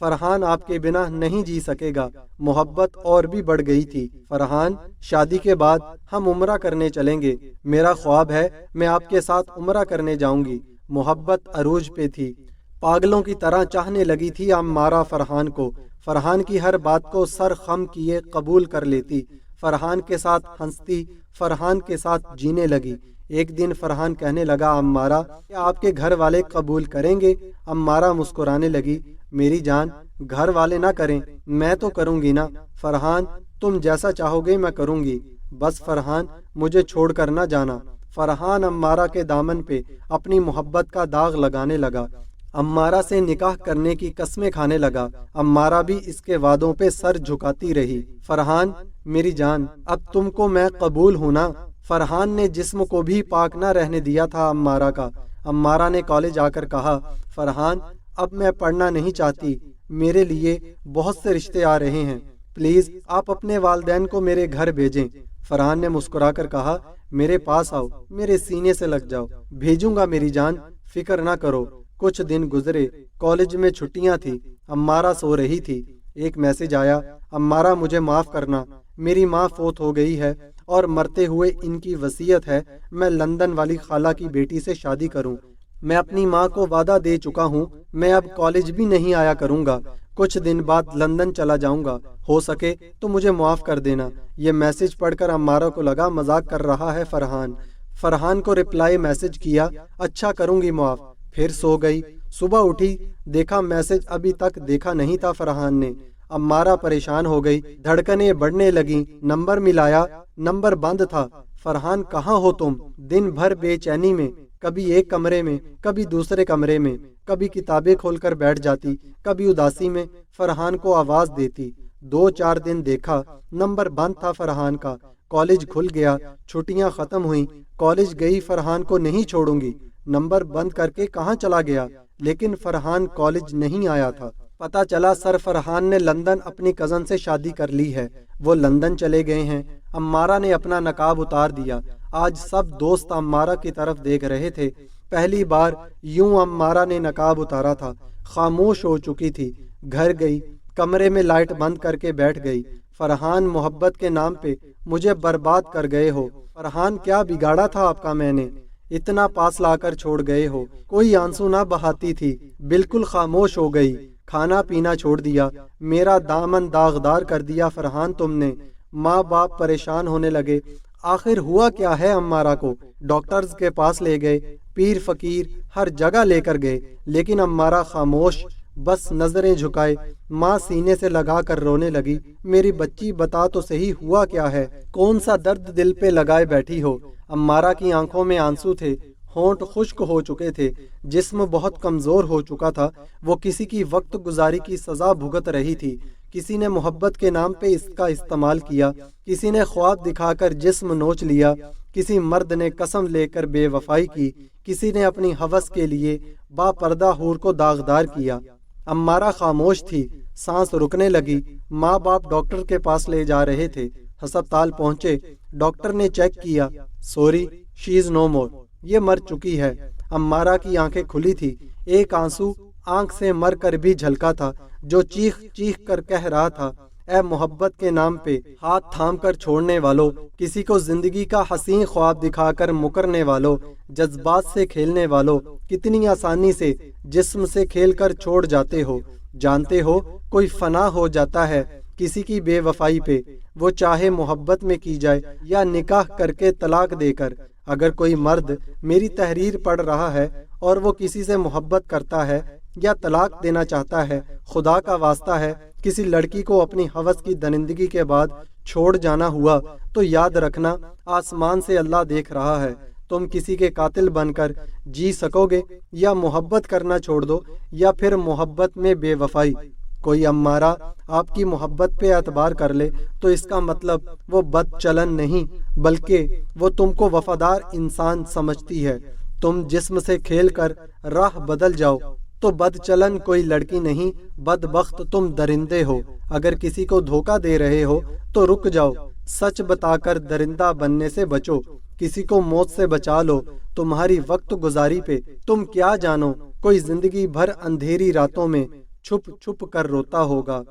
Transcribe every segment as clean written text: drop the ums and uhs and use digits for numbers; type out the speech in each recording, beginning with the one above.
فرحان آپ کے بنا نہیں جی سکے گا۔ محبت اور بھی بڑھ گئی تھی۔ فرحان، شادی کے بعد ہم عمرہ کرنے چلیں گے، میرا خواب ہے میں آپ کے ساتھ عمرہ کرنے جاؤں گی۔ محبت عروج پہ تھی، پاگلوں کی طرح چاہنے لگی تھی عمارہ فرحان کو۔ فرحان کی ہر بات کو سر خم کیے قبول کر لیتی، فرحان کے ساتھ ہنستی، فرحان کے ساتھ جینے لگی۔ ایک دن فرحان کہنے لگا، عمارہ کیا آپ کے گھر والے قبول کریں گے؟ عمارہ مسکرانے لگی، میری جان، گھر والے نہ کریں میں تو کروں گی نا۔ فرحان، تم جیسا چاہو گے میں کروں گی، بس فرحان مجھے چھوڑ کر نہ جانا۔ فرحان عمارہ کے دامن پہ اپنی محبت کا داغ لگانے لگا، عمارہ سے نکاح کرنے کی قسمیں کھانے لگا۔ عمارہ بھی اس کے وعدوں پہ سر جھکاتی رہی۔ فرحان، میری جان، اب تم کو میں قبول ہوں نا۔ فرحان نے جسم کو بھی پاک نہ رہنے دیا تھا عمارہ کا۔ عمارہ نے کالج آ کر کہا، فرحان اب میں پڑھنا نہیں چاہتی، میرے لیے بہت سے رشتے آ رہے ہیں، پلیز آپ اپنے والدین کو میرے گھر بھیجیں۔ فرحان نے مسکرا کر کہا، میرے پاس آؤ، میرے سینے سے لگ جاؤ، بھیجوں گا میری جان، فکر نہ کرو۔ کچھ دن گزرے، کالج میں چھٹیاں تھی، عمارہ سو رہی تھی۔ ایک میسج آیا، عمارہ مجھے معاف کرنا، میری ماں فوت ہو گئی ہے اور مرتے ہوئے ان کی وصیت ہے میں لندن والی خالہ کی بیٹی سے شادی کروں۔ میں اپنی ماں کو وعدہ دے چکا ہوں، میں اب کالج بھی نہیں آیا کروں گا، کچھ دن بعد لندن چلا جاؤں گا، ہو سکے تو مجھے معاف کر دینا۔ یہ میسج پڑھ کر عمارہ کو لگا مذاق کر رہا ہے فرحان۔ فرحان کو رپلائی میسج کیا، اچھا کروں گی معاف، پھر سو گئی۔ صبح اٹھی، دیکھا میسج ابھی تک دیکھا نہیں تھا فرحان نے۔ عمارہ پریشان ہو گئی، دھڑکنیں بڑھنے لگیں، نمبر ملایا، نمبر بند تھا۔ فرحان کہاں ہو تم؟ دن بھر بے چینی میں، کبھی ایک کمرے میں، کبھی دوسرے کمرے میں، کبھی کتابیں کھول کر بیٹھ جاتی، کبھی اداسی میں فرحان کو آواز دیتی۔ 2-4 دن دیکھا، نمبر بند تھا فرحان کا۔ کالج کھل گیا، چھٹیاں ختم ہوئیں، کالج گئی، فرحان کو نہیں چھوڑوں گی، نمبر بند کر کے کہاں چلا گیا؟ لیکن فرحان کالج نہیں آیا تھا۔ پتا چلا سر فرحان نے لندن اپنی کزن سے شادی کر لی ہے، وہ لندن چلے گئے ہیں۔ عمارہ نے اپنا نقاب اتار دیا، آج سب دوست عمارہ کی طرف دیکھ رہے تھے۔ پہلی بار یوں عمارہ نے نقاب اتارا تھا، خاموش ہو چکی تھی۔ گھر گئی، کمرے میں لائٹ بند کر کے بیٹھ گئی۔ فرحان، محبت کے نام پہ مجھے برباد کر گئے ہو۔ فرحان، کیا بگاڑا تھا آپ کا میں نے؟ اتنا پاس لا کر چھوڑ گئے ہو۔ کوئی آنسو نہ بہاتی تھی، بالکل خاموش ہو گئی۔ کھانا پینا چھوڑ دیا، میرا دامن داغدار کر دیا فرحان تم نے۔ ماں باپ پریشان ہونے لگے۔ آخر ہوا کیا ہے عمارہ کو؟ ڈاکٹرز کے پاس لے گئے، پیر فقیر ہر جگہ لے کر گئے، لیکن عمارہ خاموش، بس نظریں جھکائے۔ ماں سینے سے لگا کر رونے لگی، میری بچی بتا تو صحیح ہوا کیا ہے؟ کون سا درد دل پہ لگائے بیٹھی ہو؟ عمارہ کی آنکھوں میں آنسو تھے، ہونٹ خشک ہو چکے تھے، جسم بہت کمزور ہو چکا تھا۔ وہ کسی کی وقت گزاری کی سزا بھگت رہی تھی۔ کسی نے محبت کے نام پہ اس کا استعمال کیا، کسی نے خواب دکھا کر جسم نوچ لیا، کسی مرد نے قسم لے کر بے وفائی کی، کسی نے اپنی ہوس کے لیے با پردہ حور کو داغدار کیا۔ عمارہ خاموش تھی، سانس رکنے لگی۔ ماں باپ ڈاکٹر کے پاس لے جا رہے تھے، ہسپتال پہنچے، ڈاکٹر نے چیک کیا، سوری شی از نو مور، یہ مر چکی ہے۔ عمارہ کی آنکھیں کھلی تھی، ایک آنسو آنکھ سے مر کر بھی جھلکا تھا، جو چیخ چیخ کر کہہ رہا تھا، اے محبت کے نام پہ ہاتھ تھام کر چھوڑنے والو، کسی کو زندگی کا حسین خواب دکھا کر مکرنے والو، جذبات سے کھیلنے والو، کتنی آسانی سے جسم سے کھیل کر چھوڑ جاتے ہو۔ جانتے ہو کوئی فنا ہو جاتا ہے کسی کی بے وفائی پہ، وہ چاہے محبت میں کی جائے یا نکاح کر کے طلاق دے کر۔ اگر کوئی مرد میری تحریر پڑھ رہا ہے اور وہ کسی سے محبت کرتا ہے یا طلاق دینا چاہتا ہے، خدا کا واسطہ ہے کسی لڑکی کو اپنی ہوس کی درندگی کے بعد چھوڑ جانا ہوا تو یاد رکھنا آسمان سے اللہ دیکھ رہا ہے۔ تم کسی کے قاتل بن کر جی سکو گے؟ یا محبت کرنا چھوڑ دو، یا پھر محبت میں بے وفائی۔ کوئی عمارہ آپ کی محبت پہ اعتبار کر لے تو اس کا مطلب وہ بد چلن نہیں، بلکہ وہ تم کو وفادار انسان سمجھتی ہے۔ تم جسم سے کھیل کر راہ بدل جاؤ تو بد چلن کوئی لڑکی نہیں، بدبخت تم درندے ہو۔ اگر کسی کو دھوکہ دے رہے ہو تو رک جاؤ، سچ بتا کر درندہ بننے سے بچو، کسی کو موت سے بچا لو۔ تمہاری وقت گزاری پہ تم کیا جانو؟ کوئی زندگی بھر اندھیری راتوں میں چھپ چھپ کر روتا ہوگا۔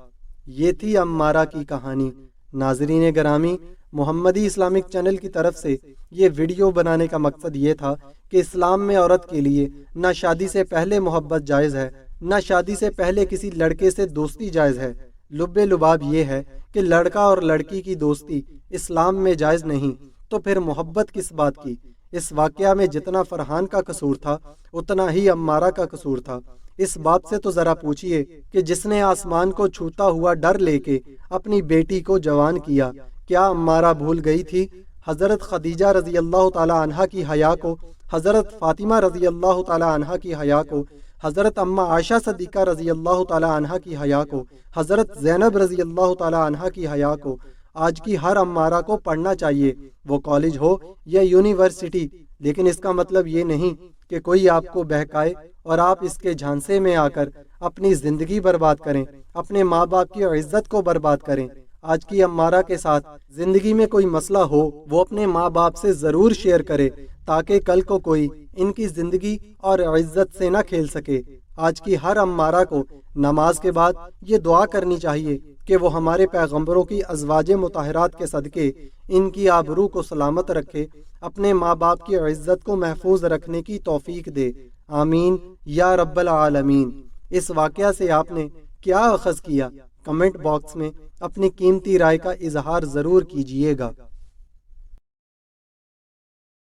یہ تھی عمارہ کی کہانی۔ ناظرین گرامی، محمدی اسلامک چینل کی طرف سے یہ ویڈیو بنانے کا مقصد یہ تھا کہ اسلام میں عورت کے لیے نہ شادی سے پہلے محبت جائز ہے، نہ شادی سے پہلے کسی لڑکے سے دوستی جائز ہے۔ لب لباب یہ ہے کہ لڑکا اور لڑکی کی دوستی اسلام میں جائز نہیں، تو پھر محبت کس بات کی؟ اس واقعہ میں جتنا فرحان کا قصور تھا اتنا ہی عمارہ کا قصور تھا۔ اس باپ سے تو ذرا پوچھئے کہ جس نے آسمان کو چھوتا ہوا ڈر لے کے اپنی بیٹی کو جوان کیا، کیا عمارہ بھول گئی تھی حضرت خدیجہ رضی اللہ تعالی عنہا کی حیا کو، حضرت فاطمہ رضی اللہ تعالی عنہا کی حیا کو، حضرت اما عائشہ صدیقہ رضی اللہ تعالی عنہا کی حیا کو، حضرت زینب رضی اللہ تعالی عنہا کی حیا کو؟ آج کی ہر عمارہ کو پڑھنا چاہیے، وہ کالج ہو یا یونیورسٹی، لیکن اس کا مطلب یہ نہیں کہ کوئی آپ کو بہکائے اور آپ اس کے جھانسے میں آ کر اپنی زندگی برباد کریں، اپنے ماں باپ کی عزت کو برباد کریں۔ آج کی عمارہ کے ساتھ زندگی میں کوئی مسئلہ ہو وہ اپنے ماں باپ سے ضرور شیئر کرے، تاکہ کل کو کوئی ان کی زندگی اور عزت سے نہ کھیل سکے۔ آج کی ہر عمارہ کو نماز کے بعد یہ دعا کرنی چاہیے کہ وہ ہمارے پیغمبروں کی ازواج مطہرات کے صدقے ان کی آبرو کو سلامت رکھے، اپنے ماں باپ کی عزت کو محفوظ رکھنے کی توفیق دے، آمین یا رب العالمین۔ اس واقعہ سے آپ نے کیا اخذ کیا؟ کمنٹ باکس میں اپنی قیمتی رائے کا اظہار ضرور کیجیے گا۔